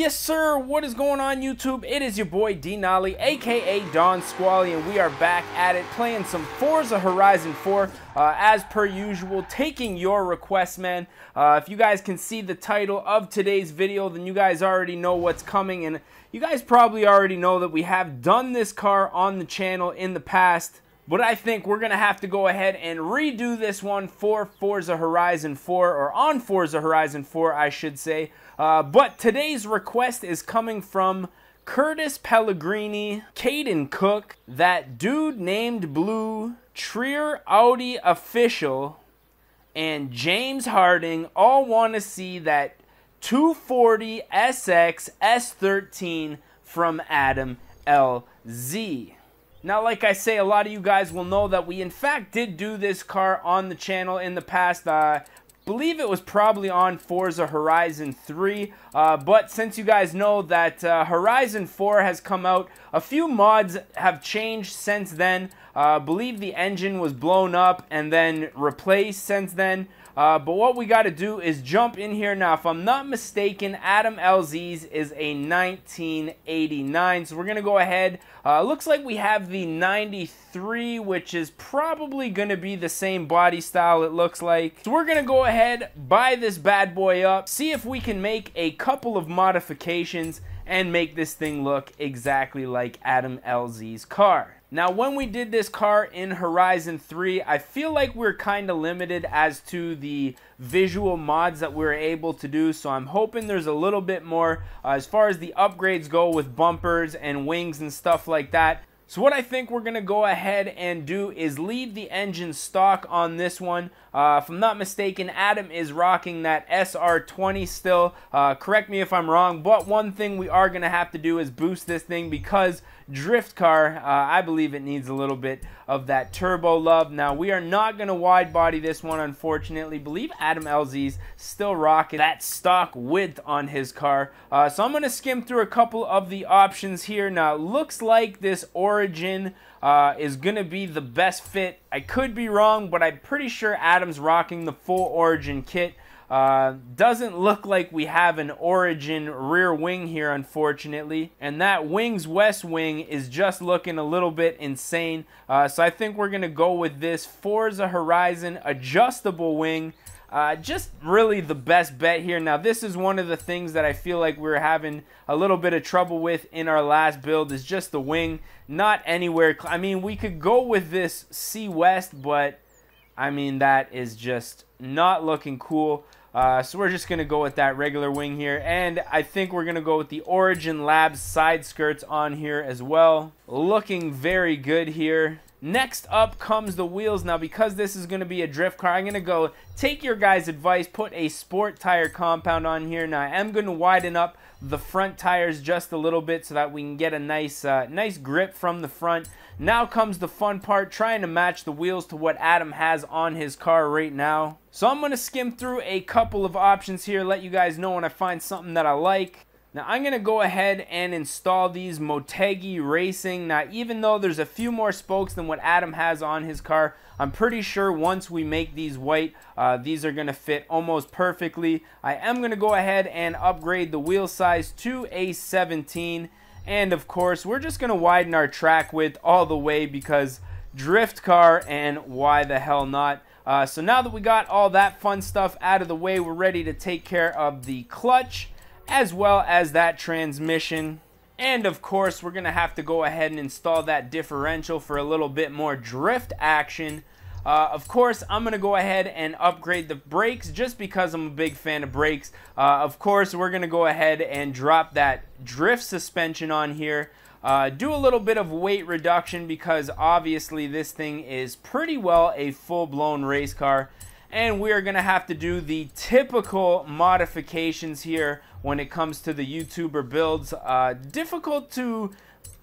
Yes, sir. What is going on, YouTube? It is your boy D Nolly, aka Don Squally, and we are back at it playing some Forza Horizon 4. As per usual, taking your requests, man. If you guys can see the title of today's video, then you guys already know what's coming, and you guys probably already know that we have done this car on the channel in the past. But I think we're going to have to go ahead and redo this one for Forza Horizon 4, or on Forza Horizon 4, I should say. But today's request is coming from Curtis Pellegrini, Caden Cook, That Dude Named Blue, Trier Audi Official, and James Harding all want to see that 240SX S13 from Adam LZ. Now, like I say, a lot of you guys will know that we in fact did do this car on the channel in the past. Believe it was probably on Forza Horizon 3, but since you guys know that Horizon 4 has come out, a few mods have changed since then. Believe the engine was blown up and then replaced since then. But what we got to do is jump in here. Now, if I'm not mistaken, Adam LZ's is a 1989. So we're going to go ahead. Looks like we have the 93, which is probably going to be the same body style, it looks like. So we're going to go ahead, buy this bad boy up, see if we can make a couple of modifications and make this thing look exactly like Adam LZ's car. Now, when we did this car in Horizon 3, I feel like we're kind of limited as to the visual mods that we're able to do, so I'm hoping there's a little bit more as far as the upgrades go with bumpers and wings and stuff like that. So what I think we're going to go ahead and do is leave the engine stock on this one. If I'm not mistaken, Adam is rocking that SR20 still. Correct me if I'm wrong, but one thing we are going to have to do is boost this thing because drift car, I believe it needs a little bit of that turbo love. Now, we are not going to wide body this one, unfortunately. Believe Adam LZ's still rocking that stock width on his car. So I'm going to skim through a couple of the options here. Now, it looks like this Origin is going to be the best fit. I could be wrong, but I'm pretty sure Adam's rocking the full Origin kit. Doesn't look like we have an Origin rear wing here, unfortunately. And that wings west wing is just looking a little bit insane. So I think we're going to go with this Forza Horizon adjustable wing. Just really the best bet here. Now, this is one of the things that I feel like we're having a little bit of trouble with in our last build, is just the wing. Not anywhere. I mean, we could go with this C West, but I mean, that is just not looking cool. So we're just going to go with that regular wing here. And I think we're going to go with the Origin Labs side skirts on here as well. Looking very good here. Next up comes the wheels. Now, because this is going to be a drift car, I'm going to go take your guys' advice, put a sport tire compound on here. Now, I am going to widen up the front tires just a little bit so that we can get a nice grip from the front. Now comes the fun part, trying to match the wheels to what Adam has on his car right now. So I'm going to skim through a couple of options here, let you guys know when I find something that I like. Now, I'm going to go ahead and install these Motegi Racing. Now, even though there's a few more spokes than what Adam has on his car, I'm pretty sure once we make these white, these are going to fit almost perfectly. I am going to go ahead and upgrade the wheel size to a 17. And, of course, we're just going to widen our track width all the way because drift car, and why the hell not? So now that we got all that fun stuff out of the way, we're ready to take care of the clutch, as well as that transmission. And of course, we're going to have to go ahead and install that differential for a little bit more drift action. Of course, I'm going to go ahead and upgrade the brakes just because I'm a big fan of brakes. Of course, we're going to go ahead and drop that drift suspension on here. Do a little bit of weight reduction because obviously this thing is pretty well a full-blown race car. And we are going to have to do the typical modifications here when it comes to the YouTuber builds. Difficult to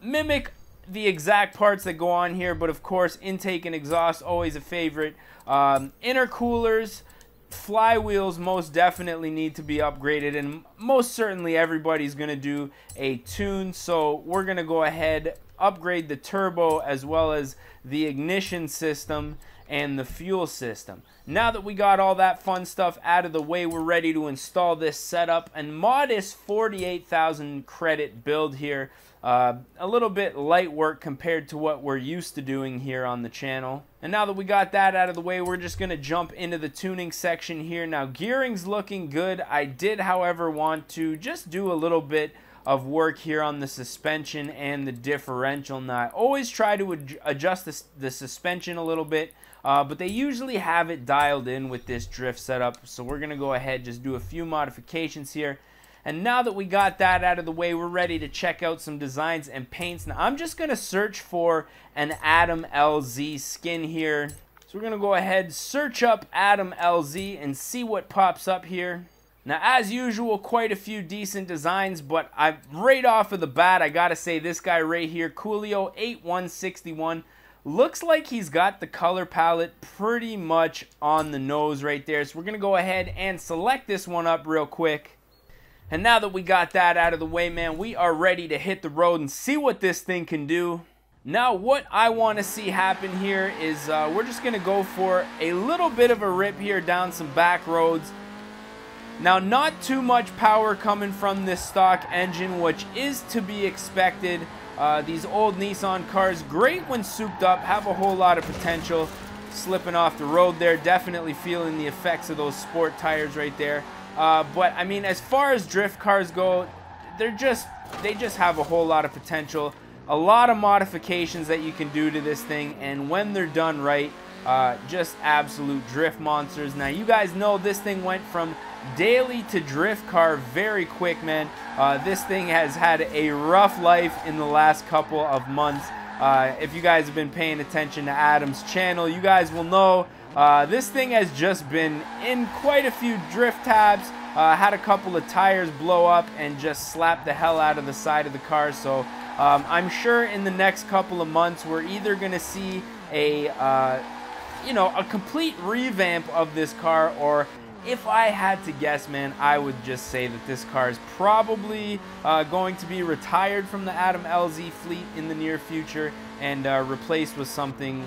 mimic the exact parts that go on here, but of course, intake and exhaust, always a favorite. Intercoolers, flywheels most definitely need to be upgraded, and most certainly everybody's going to do a tune. So we're going to go ahead, upgrade the turbo as well as the ignition system. and the fuel system. Now that we got all that fun stuff out of the way, we're ready to install this setup. And modest 48,000 credit build here. A little bit light work compared to what we're used to doing here on the channel. And now that we got that out of the way, we're just going to jump into the tuning section here. Now, gearing's looking good. I did, however, want to just do a little bit of work here on the suspension and the differential. Now, I always try to adjust the suspension a little bit, but they usually have it dialed in with this drift setup. So we're going to go ahead, just do a few modifications here. And now that we got that out of the way, we're ready to check out some designs and paints. Now, I'm just going to search for an Adam LZ skin here. So we're going to go ahead, search up Adam LZ and see what pops up here. Now, as usual, quite a few decent designs, but right off of the bat, I gotta say this guy right here, Coolio 8161, looks like he's got the color palette pretty much on the nose right there. So we're gonna go ahead and select this one up real quick. And now that we got that out of the way, man, we are ready to hit the road and see what this thing can do. Now, what I want to see happen here is we're just gonna go for a little bit of a rip here down some back roads. Now, not too much power coming from this stock engine, which is to be expected. These old Nissan cars, great when souped up, have a whole lot of potential. Slipping off the road there, definitely feeling the effects of those sport tires right there. But, I mean, as far as drift cars go, they just have a whole lot of potential. A lot of modifications that you can do to this thing, and when they're done right, just absolute drift monsters. Now, you guys know this thing went from daily to drift car very quick, man. This thing has had a rough life in the last couple of months. If you guys have been paying attention to Adam's channel, you guys will know this thing has just been in quite a few drift tabs, had a couple of tires blow up and just slap the hell out of the side of the car. So I'm sure in the next couple of months we're either going to see a complete revamp of this car, or if I had to guess, man, I would just say that this car is probably going to be retired from the Adam LZ fleet in the near future and replaced with something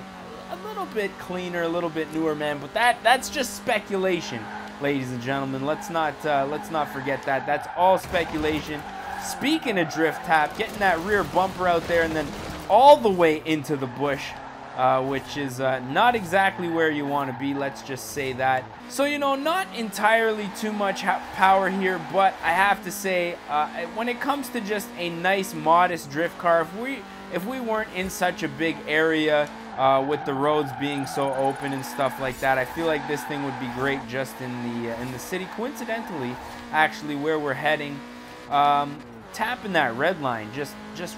a little bit cleaner, a little bit newer, man. But that's just speculation, ladies and gentlemen. Let's not forget that. That's all speculation. Speaking of drift tap, getting that rear bumper out there and then all the way into the bush. Which is not exactly where you want to be, let's just say that. So, you know, not entirely too much power here, but I have to say, when it comes to just a nice, modest drift car, if we weren't in such a big area with the roads being so open and stuff like that, I feel like this thing would be great just in the city. Coincidentally, actually, where we're heading, tapping that red line just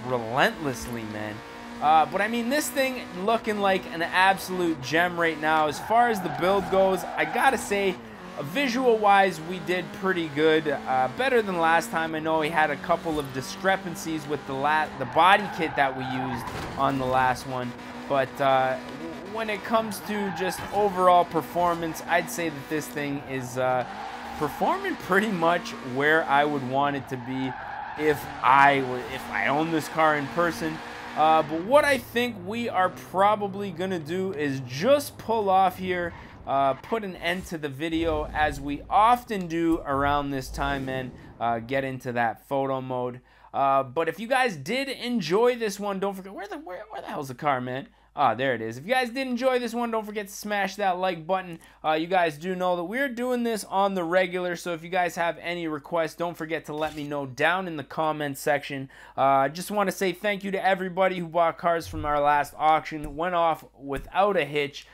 relentlessly, man. But I mean, this thing looking like an absolute gem right now. As far as the build goes, I gotta say, visual-wise, we did pretty good. Better than last time. I know we had a couple of discrepancies with the body kit that we used on the last one. But when it comes to just overall performance, I'd say that this thing is performing pretty much where I would want it to be if I owned this car in person. But what I think we are probably going to do is just pull off here, put an end to the video as we often do around this time, and get into that photo mode. But if you guys did enjoy this one, don't forget, where the hell's the car, man? Ah, there it is. If you guys did enjoy this one, don't forget to smash that like button. You guys do know that we're doing this on the regular, so if you guys have any requests, don't forget to let me know down in the comment section. I just want to say thank you to everybody who bought cars from our last auction. It went off without a hitch.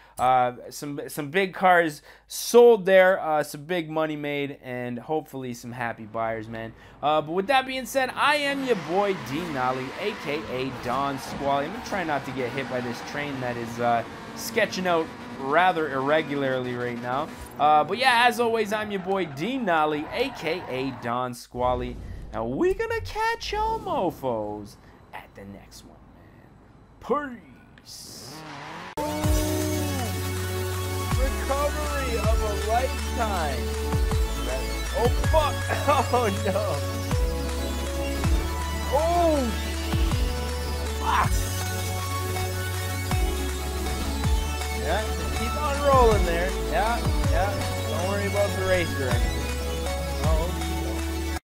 Some big cars sold there, some big money made, and hopefully some happy buyers, man. But with that being said, I am your boy D Nolly, aka Don Squally. I'm gonna try not to get hit by this train that is sketching out rather irregularly right now. But yeah, as always, I'm your boy D Nolly, aka Don Squally. Now we gonna catch y'all mofos at the next one, man. Peace. Recovery of a lifetime. Oh fuck! Oh no! Oh fuck! Yeah, keep rolling there. Yeah, yeah. Don't worry about the racer or anything.